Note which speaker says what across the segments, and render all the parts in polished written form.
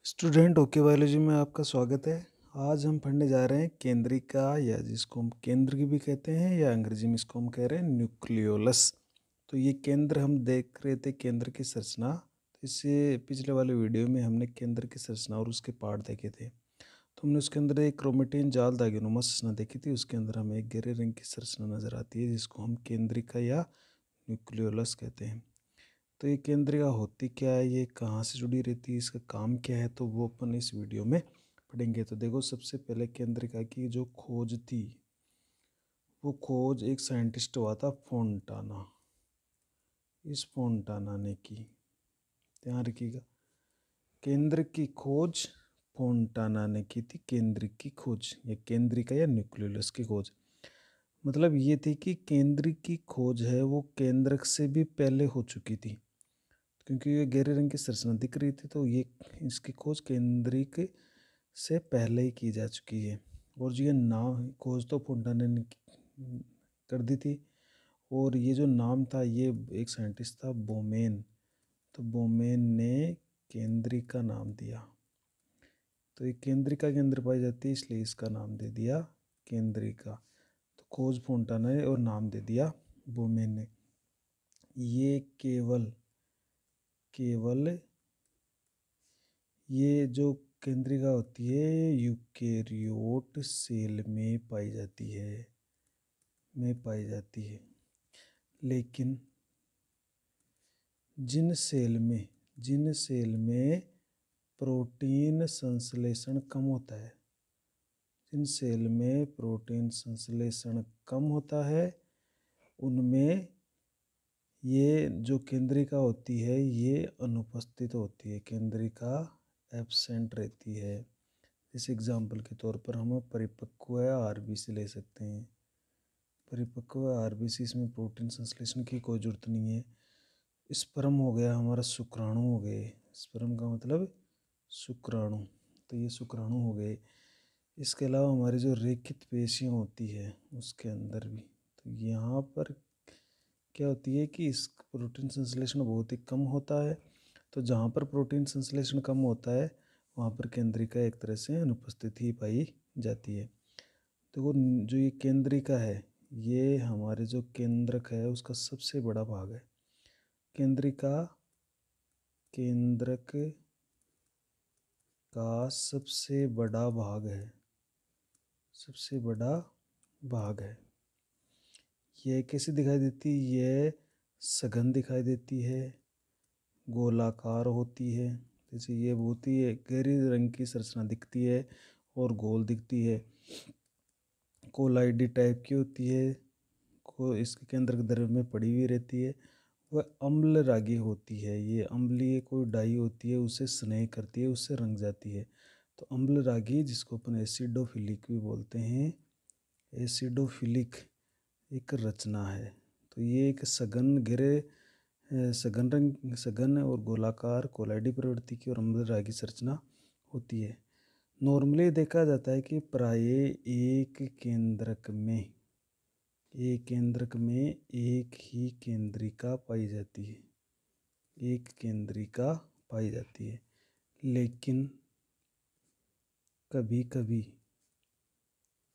Speaker 1: Student okay biology में आपका स्वागत है। आज हम पढ़ने जा रहे हैं केंद्रिका, या जिसको हम केंद्र की भी कहते हैं, या अंग्रेजी में इसको हम कह रहे हैं न्यूक्लियोलस। तो ये केंद्र हम देख रहे थे, केंद्र की संरचना। तो इससे पिछले वाले वीडियो में हमने केंद्र की संरचना और उसके पार्ट देखे थे। तो हमने उसके अंदर एक क्रोमेटिन जाल धागेनुमा संरचना देखी थी। उसके अंदर हमें एक गहरे रंग की संरचना नजर आती है, जिसको हम केंद्रिका या न्यूक्लियोलस कहते हैं। तो ये केंद्रिका होती क्या है, ये कहाँ से जुड़ी रहती है, इसका काम क्या है, तो वो अपन इस वीडियो में पढ़ेंगे। तो देखो, सबसे पहले केंद्रिका की जो खोज थी, वो खोज एक साइंटिस्ट हुआ था फोंटाना। इस फोंटाना ने की, ध्यान रखिएगा, केंद्र की खोज फोंटाना ने की थी। केंद्र की खोज या केंद्रिका या न्यूक्लियोलस की खोज मतलब ये थी कि केंद्र की खोज है वो केंद्रक से भी पहले हो चुकी थी, क्योंकि ये गहरे रंग की संरचना दिख रही थी। तो ये इसकी खोज केंद्रिक से पहले ही की जा चुकी है। और जो ये नाम खोज तो फोंटाना ने कर दी थी। और ये जो नाम था, ये एक साइंटिस्ट था बोमेन। तो बोमेन ने केंद्रिका नाम दिया। तो ये केंद्रिका के अंदर पाई जाती है, इसलिए इसका नाम दे दिया केंद्रिका। तो खोज फोंटाना ने और नाम दे दिया बोमेन ने। ये केवल ये जो केंद्रिका होती है यूकेरियोट सेल में पाई जाती है, लेकिन जिन सेल में प्रोटीन संश्लेषण कम होता है, उनमें ये जो केंद्रिका होती है ये अनुपस्थित होती है, केंद्रिका एब्सेंट रहती है। इस एग्जाम्पल के तौर पर हम परिपक्व आरबीसी ले सकते हैं। परिपक्व आरबीसी, इसमें प्रोटीन संश्लेषण की कोई जरूरत नहीं है। स्पर्म हो गया हमारा, शुक्राणु हो गए। स्पर्म का मतलब शुक्राणु, तो ये शुक्राणु हो गए। इसके अलावा हमारी जो रेखित पेशियाँ होती है उसके अंदर भी, तो यहाँ पर क्या होती है कि इस प्रोटीन संश्लेषण बहुत ही कम होता है। तो जहाँ पर प्रोटीन संश्लेषण कम होता है वहाँ पर केंद्रिका एक तरह से अनुपस्थित ही पाई जाती है। देखो, जो ये केंद्रिका है, ये हमारे जो केंद्रक है उसका सबसे बड़ा भाग है। केंद्रिका केंद्रक का सबसे बड़ा भाग है। यह कैसे दिखाई देती है? यह सघन दिखाई देती है, गोलाकार होती है। जैसे ये बहुत ही गहरी रंग की संरचना दिखती है और गोल दिखती है। कोलाइडी टाइप की होती है, को इसके केंद्र के द्रव्य में पड़ी हुई रहती है। वह अम्ल रागी होती है। ये अम्लीय कोई डाई होती है, उससे स्नेह करती है, उससे रंग जाती है। तो अम्ल रागी, जिसको अपन एसिडोफिलिक भी बोलते हैं, एसिडोफिलिक एक रचना है। तो ये एक सघन और गोलाकार कोलाइडी प्रवृत्ति की और अम्ल रागी संरचना होती है। नॉर्मली देखा जाता है कि प्रायः एक केंद्रक में एक ही केंद्रिका पाई जाती है। लेकिन कभी कभी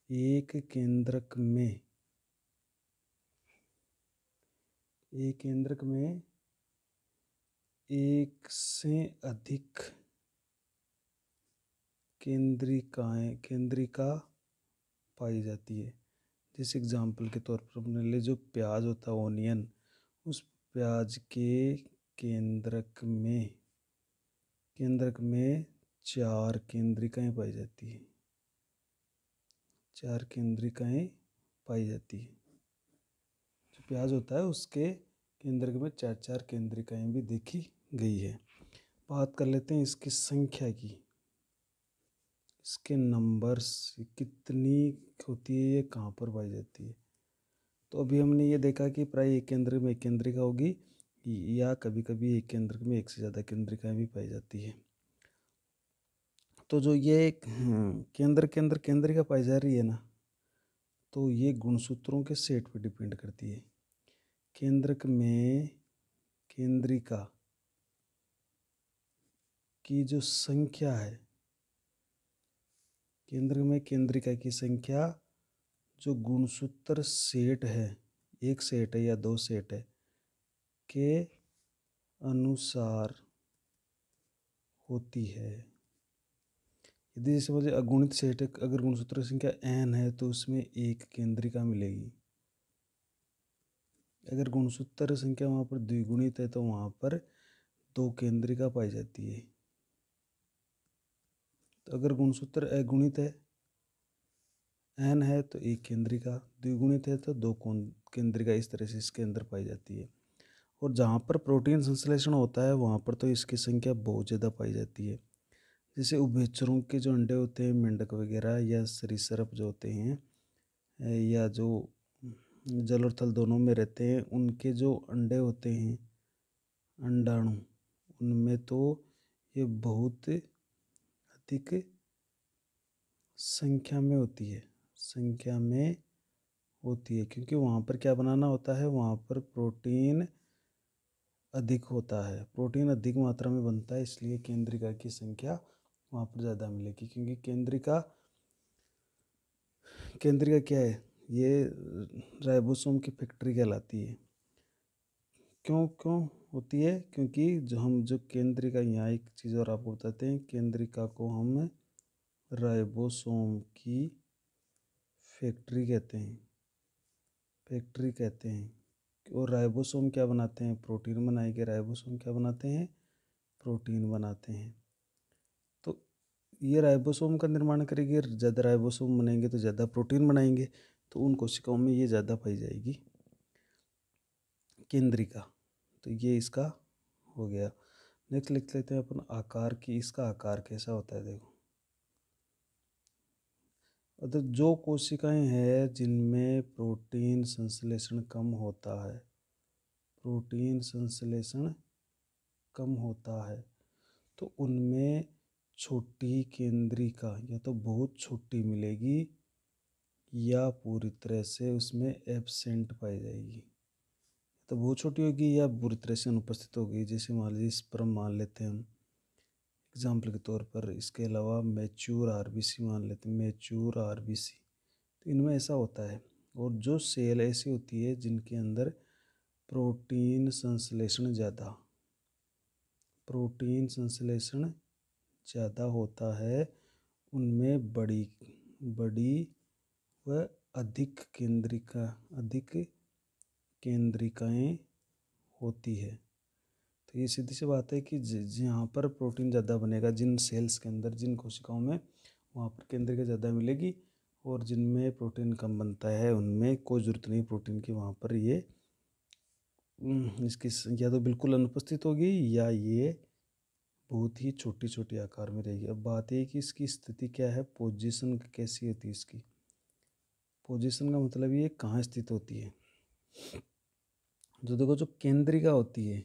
Speaker 1: एक केंद्रक में एक से अधिक केंद्रिका पाई जाती है। जिस एग्जाम्पल के तौर पर अपने लिए जो प्याज होता है, ओनियन, उस प्याज के केंद्रक में 4 केंद्रिकाएं पाई जाती है। 4 केंद्रिकाएं पाई जाती है। जो प्याज होता है उसके केंद्रक में 4 केंद्रिकाएं भी देखी गई है। बात कर लेते हैं इसकी संख्या की, इसके नंबर्स, कितनी होती है, ये कहाँ पर पाई जाती है। तो अभी हमने ये देखा कि प्राय एक केंद्र में एक केंद्रिका होगी, या कभी कभी एक केंद्र में एक से ज़्यादा केंद्रिकाएं भी पाई जाती है। तो जो ये केंद्र के अंदर केंद्रिका पाई जा रही है ना, तो ये गुणसूत्रों के सेट पर डिपेंड करती है। केंद्रक में की जो संख्या है, केंद्र में केंद्रिका की संख्या जो गुणसूत्र सेट है, एक सेट है या दो सेट है, के अनुसार होती है। यदि जैसे मुझे अगुणित सेट है, अगर गुणसूत्र संख्या n है तो उसमें एक केंद्रिका मिलेगी। अगर गुणसूत्र संख्या वहाँ पर द्विगुणित है तो वहाँ पर दो केंद्रिका पाई जाती है। तो अगर गुणसूत्र अगुणित है, n है तो एक केंद्रिका, द्विगुणित है तो दो केंद्रिका, इस तरह से इसके अंदर पाई जाती है। और जहाँ पर प्रोटीन संश्लेषण होता है वहाँ पर तो इसकी संख्या बहुत ज़्यादा पाई जाती है। जैसे उभयचरों के जो अंडे होते हैं, मेंढक वगैरह या सरीसृप जो होते हैं, या जो जल और थल दोनों में रहते हैं, उनके जो अंडे होते हैं, अंडाणु, उनमें तो ये बहुत अधिक संख्या में होती है, क्योंकि वहाँ पर क्या बनाना होता है, वहाँ पर प्रोटीन अधिक होता है, प्रोटीन अधिक मात्रा में बनता है, इसलिए केंद्रिका की संख्या वहाँ पर ज़्यादा मिलेगी। क्योंकि केंद्रिका क्या है, ये राइबोसोम की फैक्ट्री कहलाती है। क्यों होती है? क्योंकि जो केंद्रिका, यहाँ एक चीज़ और आपको बताते हैं, केंद्रिका को हम राइबोसोम की फैक्ट्री कहते हैं। और राइबोसोम क्या बनाते हैं? प्रोटीन बनाएंगे। राइबोसोम क्या बनाते हैं? प्रोटीन बनाते हैं। तो ये राइबोसोम का निर्माण करेंगे, ज़्यादा राइबोसोम बनेंगे तो ज़्यादा प्रोटीन बनाएंगे, तो उन कोशिकाओं में ये ज़्यादा पाई जाएगी केंद्रिका। तो ये इसका हो गया। नेक्स्ट लिख लेते हैं अपन आकार की। इसका आकार कैसा होता है, देखो। तो जो कोशिकाएं हैं जिनमें प्रोटीन संश्लेषण कम होता है, तो उनमें छोटी केंद्रिका या तो बहुत छोटी मिलेगी या पूरी तरह से उसमें एब्सेंट पाई जाएगी। तो बहुत छोटी होगी या पूरी तरह से अनुपस्थित होगी। जैसे मान लीजिए स्पर्म मान लेते हैं हम एग्जाम्पल के तौर पर। इसके अलावा मैच्योर आरबीसी मान लेते हैं, मैच्योर आरबीसी। तो इनमें ऐसा होता है। और जो सेल ऐसी होती है जिनके अंदर प्रोटीन संश्लेषण ज़्यादा होता है, उनमें बड़ी व अधिक केंद्रिकाएं होती है। तो ये सीधी सी बात है कि जहाँ पर प्रोटीन ज़्यादा बनेगा, जिन सेल्स के अंदर, जिन कोशिकाओं में, वहाँ पर केंद्रिका ज़्यादा मिलेगी। और जिनमें प्रोटीन कम बनता है उनमें कोई ज़रूरत नहीं प्रोटीन की, वहाँ पर ये इसकी या तो बिल्कुल अनुपस्थित होगी या ये बहुत ही छोटी आकार में रहेगी। अब बात है कि इसकी स्थिति क्या है, पोजीशन कैसी होती है इसकी। पोजीशन का मतलब ये कहाँ स्थित होती है। जो देखो, जो केंद्रिका होती है,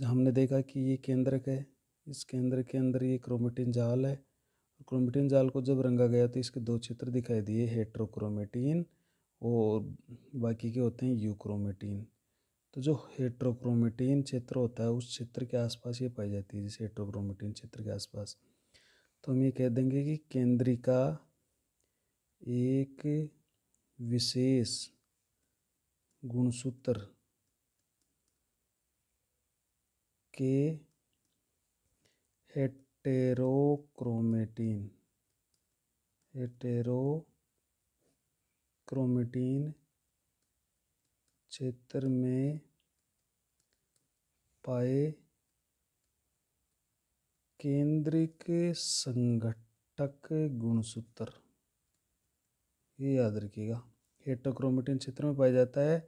Speaker 1: हमने देखा कि ये केंद्रक है। इस केंद्र के अंदर ये क्रोमेटिन जाल है। क्रोमेटिन जाल को जब रंगा गया तो इसके दो चित्र दिखाई दिए, हेट्रोक्रोमेटिन और बाकी के होते हैं यूक्रोमेटिन। तो जो हेट्रोक्रोमेटिन क्षेत्र होता है उस क्षेत्र के आसपास ये पाई जाती है, जैसे हेट्रोक्रोमेटिन क्षेत्र के आसपास। तो हम ये कह देंगे कि केंद्रिका एक विशेष गुणसूत्र के हेटेरोक्रोमेटिन क्षेत्र में पाए केंद्रिक संघटक गुणसूत्र। ये याद रखिएगा, हेटेरोक्रोमेटिन क्षेत्र में पाया जाता है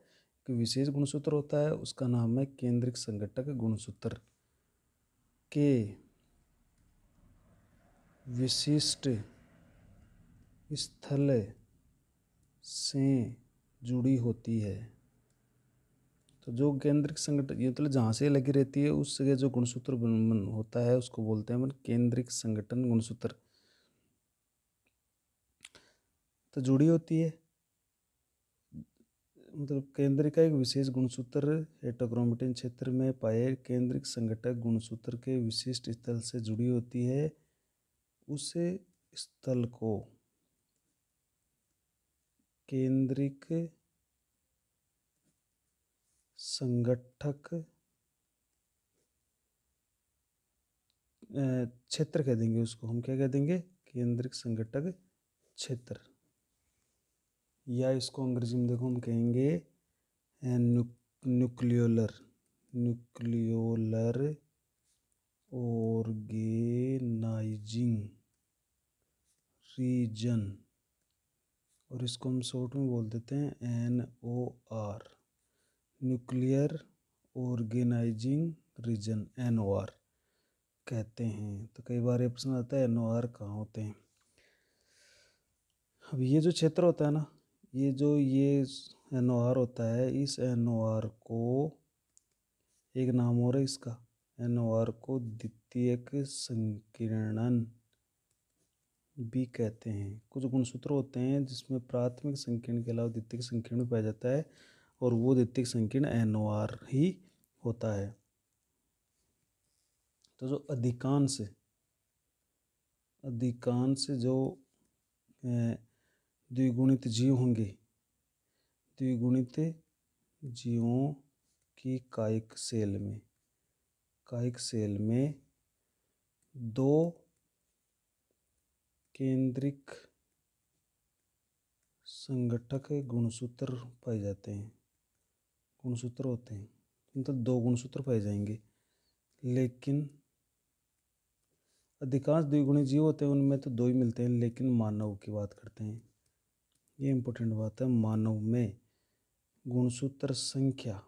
Speaker 1: कि विशेष गुणसूत्र होता है, उसका नाम है केंद्रिक संघटक गुणसूत्र के विशिष्ट स्थल से जुड़ी होती है। तो जो केंद्रिक संघटक, ये मतलब जहाँ से लगी रहती है उस जगह जो गुणसूत्र होता है उसको बोलते हैं केंद्रिक संघटन गुणसूत्र। तो जुड़ी होती है। मतलब केंद्रिक का एक विशेष गुणसूत्र हेटेरोक्रोमेटिन क्षेत्र में पाए केंद्रिक संघटक गुणसूत्र के विशिष्ट स्थल से जुड़ी होती है। उस स्थल को केंद्रिक संघटक क्षेत्र कह देंगे। उसको हम क्या कह देंगे? केंद्रिक संघटक क्षेत्र। या इसको अंग्रेजी में देखो हम कहेंगे न्यूक्लियोलर ऑर्गेनाइजिंग रीजन, और इसको हम शॉर्ट में बोल देते हैं NOR, nuclear organising region, NOR कहते हैं। तो कई बार ये प्रश्न आता है NOR कहाँ होते हैं। अब ये जो क्षेत्र होता है ना, ये NOR होता है, इस NOR को एक नाम और है इसका, NOR को द्वितीयक संकीर्णन भी कहते हैं। कुछ गुणसूत्र होते हैं जिसमें प्राथमिक संकीर्ण के अलावा द्वितीयक संकीर्ण भी पाया जाता है, और वो द्वितीयक संकीर्ण NOR ही होता है। तो जो अधिकांश जो द्विगुणित जीव होंगे, द्विगुणित जीवों की कायिक सेल में दो केंद्रिक संघटक गुणसूत्र पाए जाते हैं। गुणसूत्र होते हैं मतलब दो गुणसूत्र पाए जाएंगे, लेकिन अधिकांश द्विगुणी जीव होते हैं उनमें तो दो ही मिलते हैं। लेकिन मानव की बात करते हैं, ये इंपॉर्टेंट बात है। मानव में गुणसूत्र संख्या,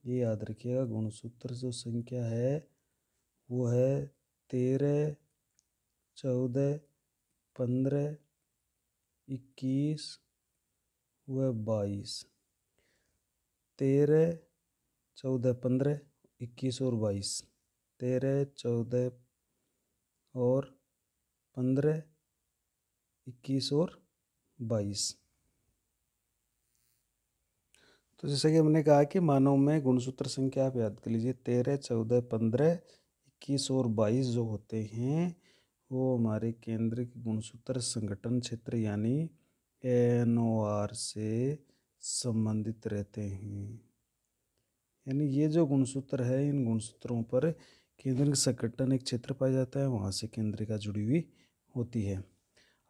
Speaker 1: ये याद रखिएगा, गुणसूत्र जो संख्या है वो है 13, 14, 15, 21 व 22। 13, 14, 15, 21 और 22। 13, 14 और 15, 21 और 22। तो जैसे कि हमने कहा कि मानव में गुणसूत्र संख्या आप याद कर लीजिए, 13, 14, 15, 21 और 22 जो होते हैं वो हमारे केंद्रिक गुणसूत्र संगठन क्षेत्र यानी NOR से संबंधित रहते हैं। यानी ये जो गुणसूत्र है, इन गुणसूत्रों पर केंद्रिक संगठन एक क्षेत्र पाया जाता है, वहाँ से केंद्रिका जुड़ी हुई होती है।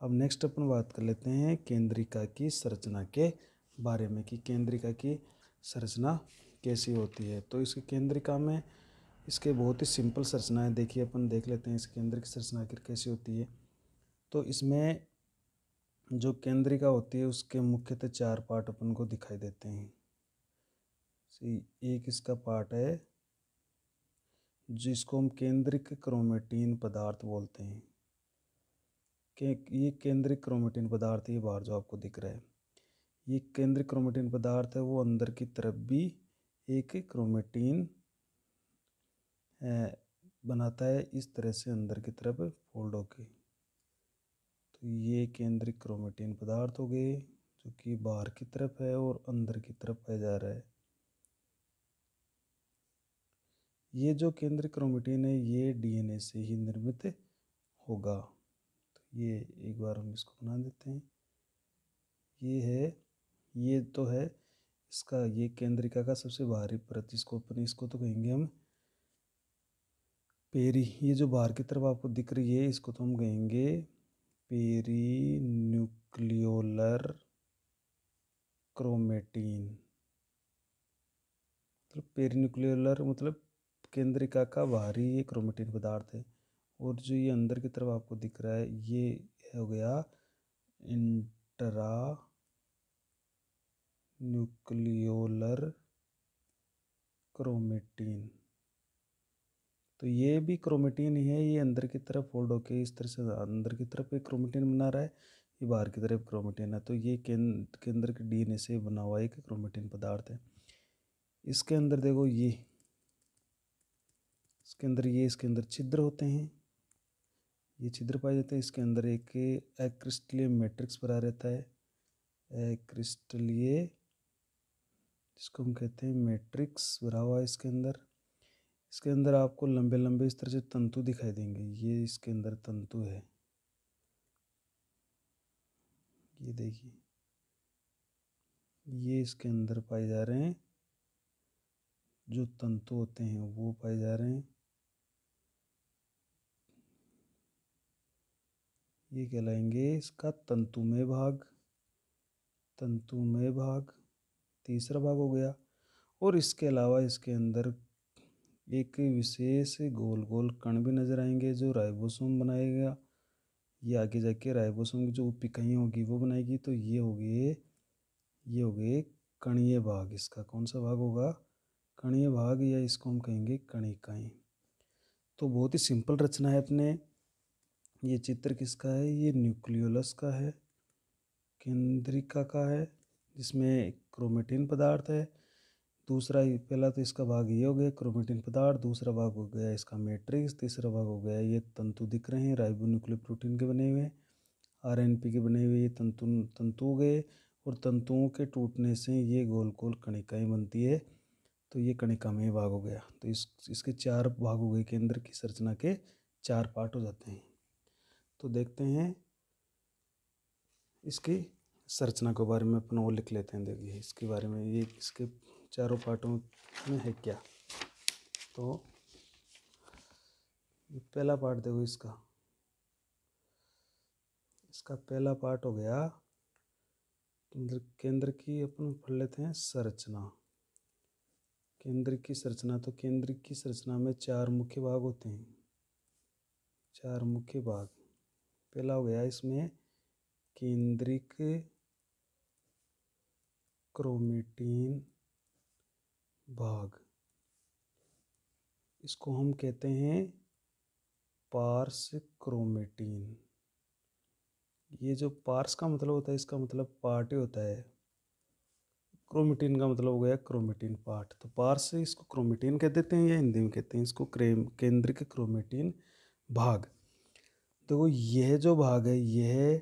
Speaker 1: अब नेक्स्ट अपन बात कर लेते हैं केंद्रिका की संरचना के बारे में कि केंद्रिका की संरचना कैसी होती है। तो इसकी केंद्रिका में इसके बहुत ही सिंपल संरचना है। देखिए अपन देख लेते हैं इस केंद्रिक संरचना आखिर कैसी होती है। तो इसमें जो केंद्रिका होती है उसके मुख्यतः 4 पार्ट अपन को दिखाई देते हैं। एक इसका पार्ट है जिसको हम केंद्रिक क्रोमेटिन पदार्थ बोलते हैं। ये केंद्रिक क्रोमेटिन पदार्थ ये बाहर जो आपको दिख रहा है, ये केंद्रिक क्रोमेटिन पदार्थ है। वो अंदर की तरफ भी एक क्रोमेटिन बनाता है, इस तरह से अंदर की तरफ फोल्ड होके। तो ये केंद्रिक क्रोमेटिन पदार्थ हो गए जो कि बाहर की तरफ है और अंदर की तरफ पाया जा रहा है। ये जो केंद्रिक क्रोमेटिन है ये DNA से ही निर्मित होगा। तो ये एक बार हम इसको बना देते हैं। ये तो है इसका, ये केंद्रिका का सबसे बाहरी परत, इसको तो कहेंगे हम पेरी। ये जो बाहर की तरफ आपको दिख रही है इसको तो हम कहेंगे पेरी न्यूक्लियोलर क्रोमेटिन। मतलब पेरी न्यूक्लियोलर मतलब केंद्रिका का बाहरी ये क्रोमेटिन पदार्थ है। और जो ये अंदर की तरफ आपको दिख रहा है ये हो गया इंट्रा न्यूक्लियोलर क्रोमेटिन। तो ये भी क्रोमेटिन ही है, ये अंदर की तरफ फोल्ड होके इस तरह से अंदर की तरफ एक क्रोमेटिन बना रहा है, ये बाहर की तरफ क्रोमेटिन है। तो ये केंद्र के DNA से बना हुआ एक क्रोमेटिन पदार्थ है। इसके अंदर देखो इसके अंदर छिद्र होते हैं, ये छिद्र पाए जाते हैं। इसके अंदर एक एक्रिस्टलीय मैट्रिक्स भरा रहता है, एक्रिस्टलीय जिसको हम कहते हैं मैट्रिक्स भरा हुआ है इसके अंदर। इसके अंदर आपको लंबे लंबे इस तरह से तंतु दिखाई देंगे। ये इसके अंदर तंतु है, ये देखिए, ये इसके अंदर पाए जा रहे हैं, जो तंतु होते हैं वो पाए जा रहे हैं। ये कहलाएंगे इसका तंतुमय भाग। तंतुमय भाग तीसरा भाग हो गया। और इसके अलावा इसके अंदर एक विशेष गोल गोल कण भी नजर आएंगे जो राइबोसोम बनाएगा। ये आगे जाके राइबोसोम की जो उप इकाई होगी वो बनाएगी। तो ये हो गए कणीय भाग। इसका कौन सा भाग होगा? कणीय भाग, या इसको हम कहेंगे कणिकाएं। तो बहुत ही सिंपल रचना है अपने। ये चित्र किसका है? ये न्यूक्लियोलस का है, केंद्रिका का है, जिसमें क्रोमेटिन पदार्थ है। दूसरा, पहला तो इसका भाग ये हो गया क्रोमेटिन पदार्थ, दूसरा भाग हो गया इसका मैट्रिक्स, तीसरा भाग हो गया ये तंतु दिख रहे हैं राइबोन्यूक्लियोप्रोटीन के बने हुए, आरएनपी के बने हुए ये तंतु हो गए। और तंतुओं के टूटने से ये गोल गोल कणिकाएं बनती है। तो ये कणिका में भाग हो गया। तो इसके 4 भाग हो गए, केंद्र की संरचना के 4 पार्ट हो जाते हैं। तो देखते हैं इसकी संरचना के बारे में, अपन वो लिख लेते हैं। देखिए इसके बारे में, ये इसके चारों पार्टों में है क्या। तो पहला पार्ट देखो इसका पहला पार्ट हो गया केंद्र की। अपन पढ़ लेते हैं संरचना, केंद्र की संरचना। तो केंद्र की संरचना में 4 मुख्य भाग होते हैं, 4 मुख्य भाग। पहला हो गया इसमें केंद्रिक क्रोमेटिन भाग, इसको हम कहते हैं पार्श क्रोमेटिन। ये जो पार्श का मतलब होता है, इसका मतलब पार्ट ही होता है। क्रोमेटिन का मतलब हो गया क्रोमेटिन पार्ट। तो पार्श से इसको क्रोमेटिन कह देते हैं, या हिंदी में कहते हैं इसको केंद्रिक क्रोमेटिन भाग। देखो यह जो भाग है यह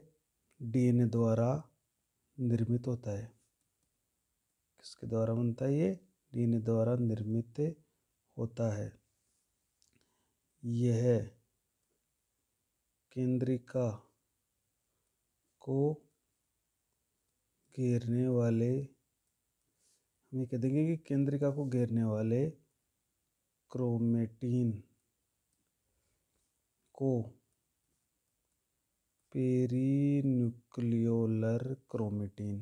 Speaker 1: डीएनए द्वारा निर्मित होता है। किसके द्वारा बनता है? ये डीएनए द्वारा निर्मित होता है। यह केंद्रिका को घेरने वाले, हम ये कह देंगे कि केंद्रिका को घेरने वाले क्रोमेटिन को पेरीन्यूक्लियोलर क्रोमेटिन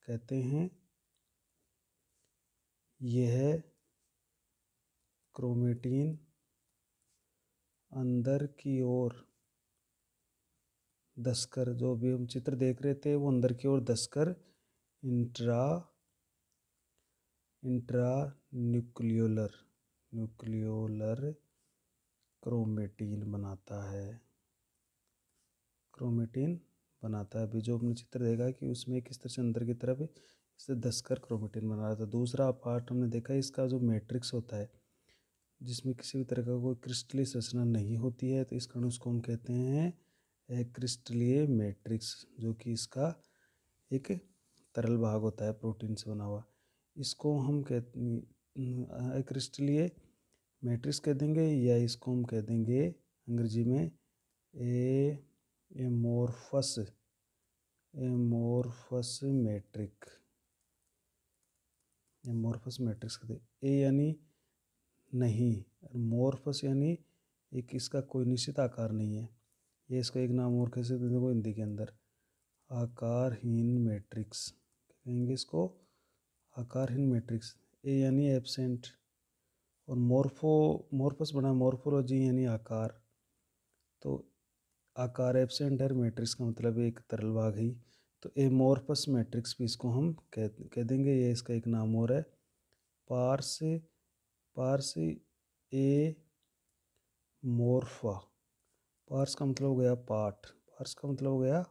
Speaker 1: कहते हैं। यह क्रोमेटिन अंदर की ओर धंसकर, जो भी हम चित्र देख रहे थे वो अंदर की ओर धंसकर इंट्रा न्यूक्लियोलर क्रोमेटिन बनाता है। अभी जो हमने चित्र देखा कि उसमें किस तरह से अंदर की तरफ इससे धंसकर क्रोमेटिन बना रहा था। दूसरा पार्ट हमने देखा इसका जो मैट्रिक्स होता है, जिसमें किसी भी तरह का कोई क्रिस्टलीय संरचना नहीं होती है। तो इस कारण उसको हम कहते हैं क्रिस्टलीय मैट्रिक्स, जो कि इसका एक तरल भाग होता है प्रोटीन से बना हुआ। इसको हम क्रिस्टलीय मैट्रिक्स कह देंगे, या इसको हम कह देंगे अंग्रेजी में एमोर्फस मैट्रिक्स कहते। ए यानी नहीं, मोर्फस यानी एक इसका कोई निश्चित आकार नहीं है। ये इसका एक नाम और कह सकते हैं हिंदी के अंदर, आकारहीन मैट्रिक्स कहेंगे इसको, आकारहीन मैट्रिक्स। ए यानी एब्सेंट, और मोर्फस बना मॉर्फोलॉजी यानी आकार। तो आकार एब्सेंट है, मैट्रिक्स का मतलब एक तरल भाग ही। तो एमोर्फस मैट्रिक्स भी इसको हम कह देंगे। ये इसका एक नाम और है, पार्स ए मोर्फा। पार्स का मतलब हो गया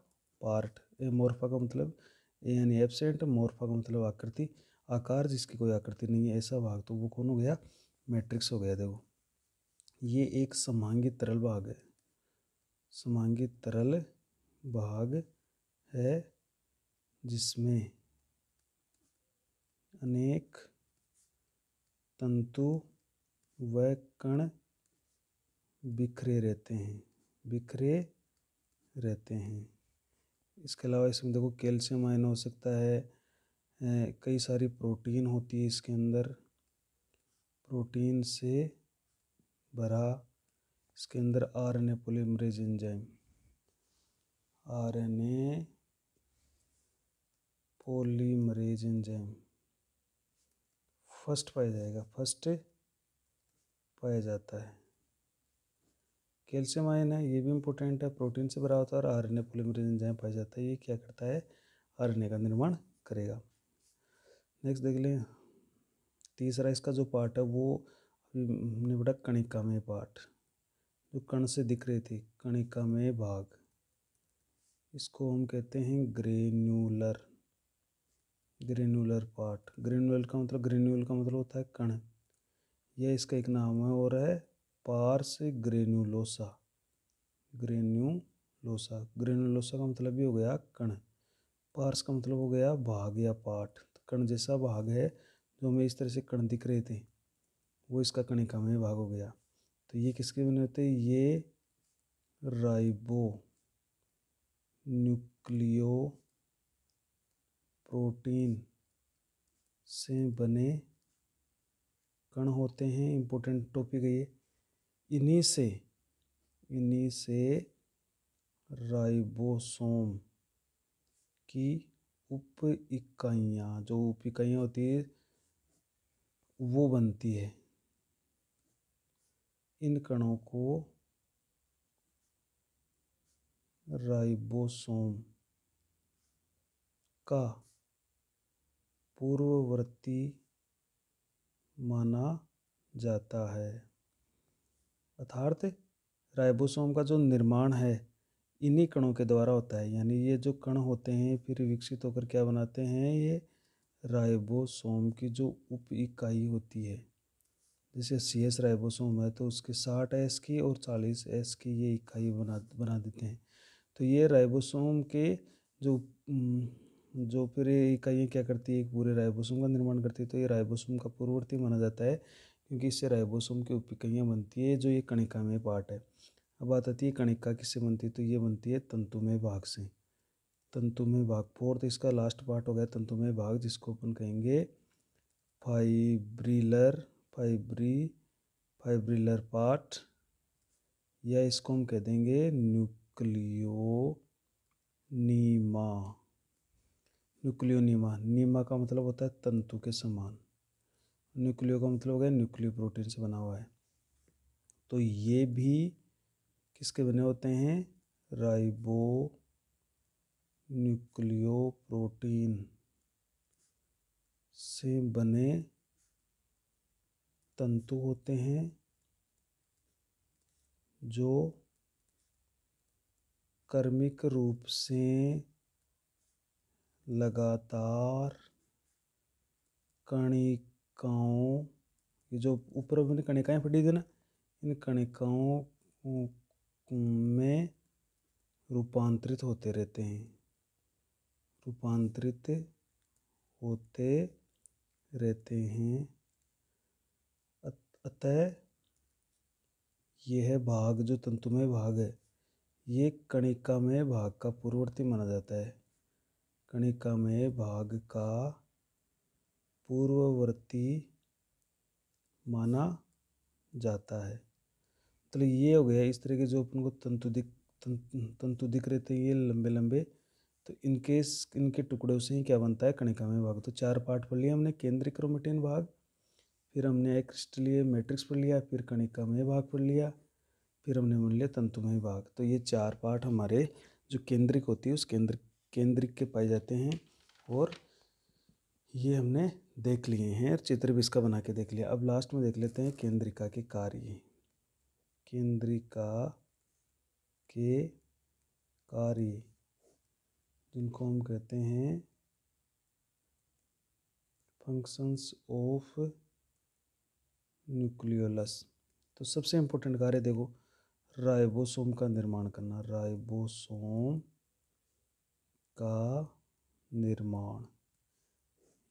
Speaker 1: पार्ट, एमोर्फा का मतलब ए यानी एब्सेंट, मोर्फा का मतलब आकृति, आकार जिसकी कोई आकृति नहीं है, ऐसा भाग। तो वो कौन हो गया? मैट्रिक्स हो गया। देखो ये एक समांगी तरल भाग है, जिसमें अनेक तंतु व कण बिखरे रहते हैं। इसके अलावा इसमें देखो कैल्शियम आयन हो सकता है, कई सारी प्रोटीन होती है इसके अंदर, प्रोटीन से भरा। इसके अंदर RNA polymerase enzyme, RNA polymerase enzyme first पाया जाता है। कैल्शियम आयन है, ये भी इम्पोर्टेंट है, प्रोटीन से भरा होता है और आरएनए पॉलीमरेज एंजाइम पाया जाता है। ये क्या करता है? आरएनए का निर्माण करेगा। नेक्स्ट देख लें, तीसरा इसका जो पार्ट है वो हमने पढ़ा कणिका में पार्ट, जो कण से दिख रही थी, कणिका में भाग, इसको हम कहते हैं ग्रेन्यूलर पार्ट। ग्रेन्यूल का मतलब होता है कण। यह इसका एक नाम है और है पार्स ग्रेन्यूलोसा। ग्रेन्यूलोसा का मतलब भी हो गया कण, पार्स का मतलब हो गया भाग या पार्ट। कण जैसा भाग है, जो हमें इस तरह से कण दिख रहे थे, वो इसका कणिका में भाग हो गया। तो ये किसके बने होते हैं? ये राइबो न्यूक्लियो प्रोटीन से बने कण होते हैं। इम्पोर्टेंट टॉपिक है ये। इन्हीं से राइबोसोम की उप इकाइयाँ, जो उप इकाइयाँ होती है वो बनती है। इन कणों को राइबोसोम का पूर्ववर्ती माना जाता है। अर्थात राइबोसोम का जो निर्माण है इन्हीं कणों के द्वारा होता है। यानी ये जो कण होते हैं फिर विकसित होकर क्या बनाते हैं? ये राइबोसोम की जो उप इकाई होती है। जैसे CS राइबोसोम है तो उसके 60S की और 40S की ये इकाई बना देते हैं। तो ये राइबोसोम के जो फिर ये इकाइयाँ क्या करती है? एक पूरे राइबोसोम का निर्माण करती है। तो ये राइबोसोम का पूर्ववर्ती माना जाता है, क्योंकि इससे राइबोसोम की उप इकाइयाँ बनती है, जो ये कणिका में पार्ट है। अब बात आती है कणिका किससे बनती है? तो ये बनती है तंतुमय भाग से। तंतुमय भाग, फोर्थ इसका लास्ट पार्ट हो गया तंतुमय भाग, जिसको अपन कहेंगे फाइब्रिलर पार्ट, या इसको हम कह देंगे न्यूक्लियोनीमा। नीमा का मतलब होता है तंतु के समान, न्यूक्लियो का मतलब हो गया न्यूक्लियो प्रोटीन से बना हुआ है। तो ये भी किसके बने होते हैं? राइबो न्यूक्लियो प्रोटीन से बने तंतु होते हैं, जो क्रमिक रूप से लगातार कणिकाओं, ये जो ऊपर मैंने कणिकाएं पढ़ी थी ना, इन कणिकाओं में रूपांतरित होते रहते हैं। अतः यह भाग, जो तंतुमय भाग है, ये कणिका में भाग का पूर्ववर्ती माना जाता है। कणिका में भाग का पूर्ववर्ती माना जाता है। तो ये हो गया। इस तरह के जो अपन को तंतु दिख रहे थे ये लंबे लंबे, तो इनके टुकड़ों से ही क्या बनता है? कणिका में भाग। तो 4 पार्ट पढ़ लिया हमने। केंद्रीय क्रोमेटिन भाग, फिर हमने क्रिस्टलीय मैट्रिक्स पढ़ लिया, फिर कणिका में भाग पढ़ लिया, फिर हमने मान लिया तंतुमय भाग। तो ये 4 पार्ट हमारे जो केंद्रिक होती है उस केंद्रिक के पाए जाते हैं, और ये हमने देख लिए हैं और चित्र भी इसका बना के देख लिया। अब लास्ट में देख लेते हैं केंद्रिका के कार्य। केंद्रिका के कार्य, जिनको हम कहते हैं फंक्शंस ऑफ न्यूक्लियोलस। तो सबसे इम्पोर्टेंट कार्य देखो, राइबोसोम का निर्माण करना। राइबोसोम का निर्माण।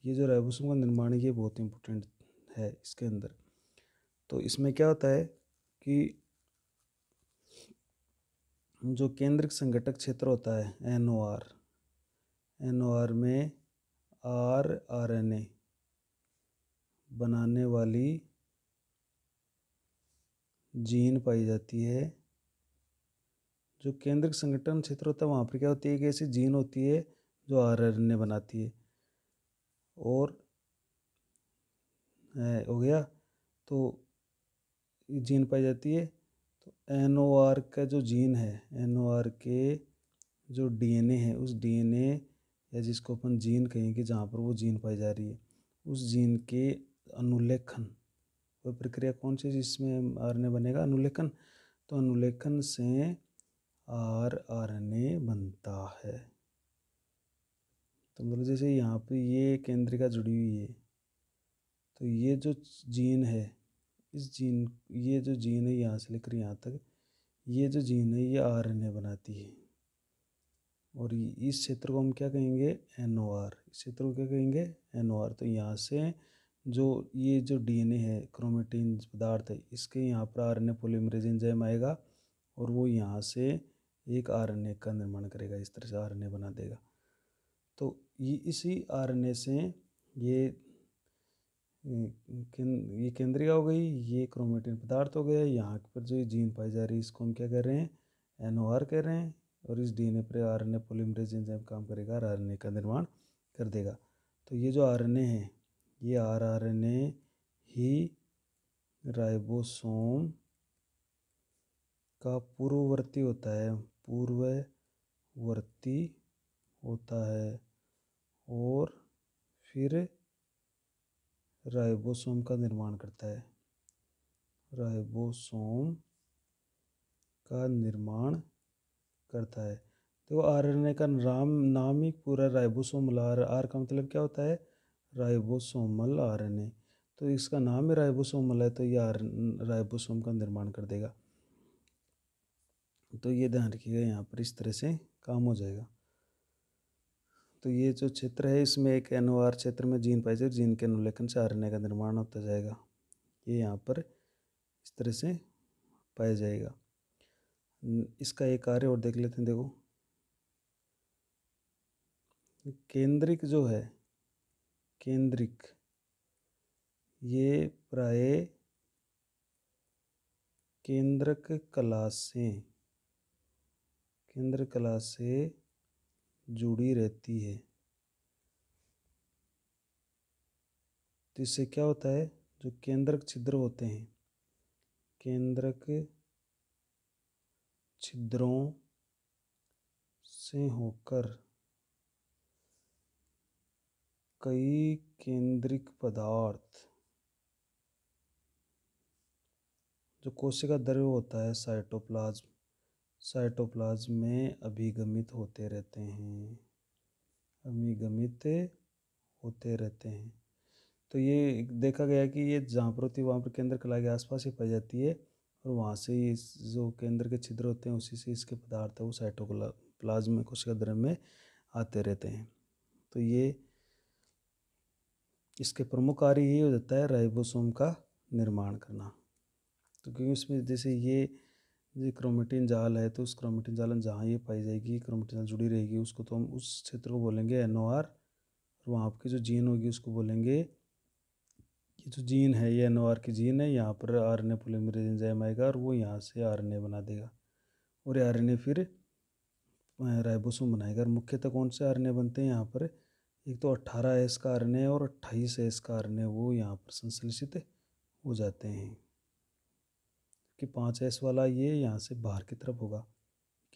Speaker 1: ये जो राइबोसोम का निर्माण है ये बहुत इम्पोर्टेंट है इसके अंदर। तो इसमें क्या होता है कि जो केंद्रक संघटक क्षेत्र होता है NOR में RNA बनाने वाली जीन पाई जाती है। जो केंद्रक संगठन क्षेत्र होता है वहाँ पर क्या होती है, एक ऐसी जीन होती है जो RNA बनाती है। और हो गया, तो ये जीन पाई जाती है। तो NOR का जो जीन है, NOR के जो DNA है, उस DNA या जिसको अपन जीन कहेंगे जहाँ पर वो जीन पाई जा रही है, उस जीन के अनुलेखन, वह प्रक्रिया कौन सी जिसमें RNA बनेगा, अनुलेखन। तो अनुलेखन से RNA बनता है। तो मतलब जैसे यहाँ पे ये केंद्रिका जुड़ी हुई है, तो ये जो जीन है, ये जो जीन है यहाँ से लेकर यहाँ तक, ये जो जीन है ये RNA बनाती है। और इस क्षेत्र को हम क्या कहेंगे, NOR। इस क्षेत्र को क्या कहेंगे, NOR। तो यहाँ से जो ये जो DNA है, क्रोमेटिन पदार्थ है, इसके यहाँ पर RNA पॉलीमरेज एंजाइम आएगा और वो यहाँ से एक RNA का निर्माण करेगा, इस तरह से RNA बना देगा। तो ये इसी RNA से ये केंद्रिका हो गई, ये क्रोमेटिन पदार्थ हो गया। यहाँ पर जो जीन पाई जा रही है इसको हम क्या कह रहे हैं, NOR कह रहे हैं। और इस DNA पर RNA पॉलीमरेज एंजाइम काम करेगा और RNA का निर्माण कर देगा। तो ये जो RNA है, ये RNA ही राइबोसोम का पूर्ववर्ती होता है, और फिर राइबोसोम का निर्माण करता है, राइबोसोम का निर्माण करता है। तो RNA का नाम ही पूरा राइबोसोमल, R का मतलब क्या होता है, राइबोसोमल RNA। तो इसका नाम ही राइबोसोमल है, तो ये राइबोसोम का निर्माण कर देगा। तो ये ध्यान रखिएगा, यहाँ पर इस तरह से काम हो जाएगा। तो ये जो क्षेत्र है इसमें एक NOR क्षेत्र में जीन पाई जाएगी, जीन के अनुलेखन से RNA का निर्माण होता जाएगा। ये यहाँ पर इस तरह से पाया जाएगा। इसका एक कार्य और देख लेते हैं। देखो, केंद्रिक जो है, केंद्रिक ये प्राय केंद्रक कला से जुड़ी रहती है। तो इससे क्या होता है, जो केंद्रक छिद्र होते हैं, केंद्रक छिद्रों से होकर कई केंद्रिक पदार्थ जो कोशिका द्रव्य होता है, साइटोप्लाज्म में अभिगमित होते रहते हैं। तो ये देखा गया कि ये जहाँ पर होती है वहाँ पर केंद्र कला के आसपास ही पाई जाती है, और वहाँ से ही जो केंद्र के छिद्र होते हैं उसी से इसके पदार्थ है वो साइटोप्लाज्म में, कोशिका द्रव्य में आते रहते हैं। तो ये इसके प्रमुख कार्य यही हो जाता है, राइबोसोम का निर्माण करना। तो क्योंकि इसमें जैसे ये क्रोमेटिन जाल है, तो उस क्रोमेटिन जाल में जहाँ ये पाई जाएगी, क्रोमेटिन जाल जुड़ी रहेगी, उसको तो हम उस क्षेत्र को बोलेंगे NOR। और वहाँ की जो जीन होगी उसको बोलेंगे, ये जो जीन है ये NOR की जीन है, यहाँ पर RNA पॉलीमरेज एंजाइम आएगा और वो यहाँ से RNA बना देगा, और ये RNA फिर राइबोसोम बनाएगा। और मुख्यतः कौन से RNA बनते हैं यहाँ पर, एक तो 18S का RNA और 28S का RNA वो यहाँ पर संश्लेषित हो जाते हैं। कि 5S वाला ये यहाँ से बाहर की तरफ होगा,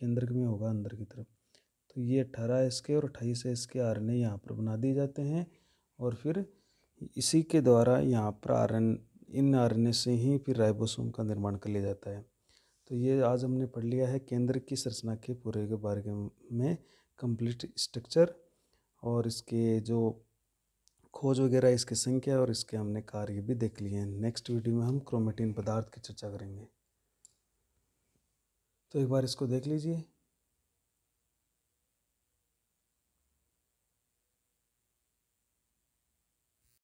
Speaker 1: केंद्र में होगा अंदर की तरफ। तो ये 18S के और 28S के RNA यहाँ पर बना दिए जाते हैं, और फिर इसी के द्वारा यहाँ पर इन RNA से ही फिर राइबोसोम का निर्माण कर लिया जाता है। तो ये आज हमने पढ़ लिया है केंद्र की संरचना के पूरे के बारे में, कंप्लीट स्ट्रक्चर और इसके जो खोज वगैरह, इसकी संख्या और इसके हमने कार्य भी देख लिए हैं। नेक्स्ट वीडियो में हम क्रोमेटिन पदार्थ की चर्चा करेंगे। तो एक बार इसको देख लीजिए।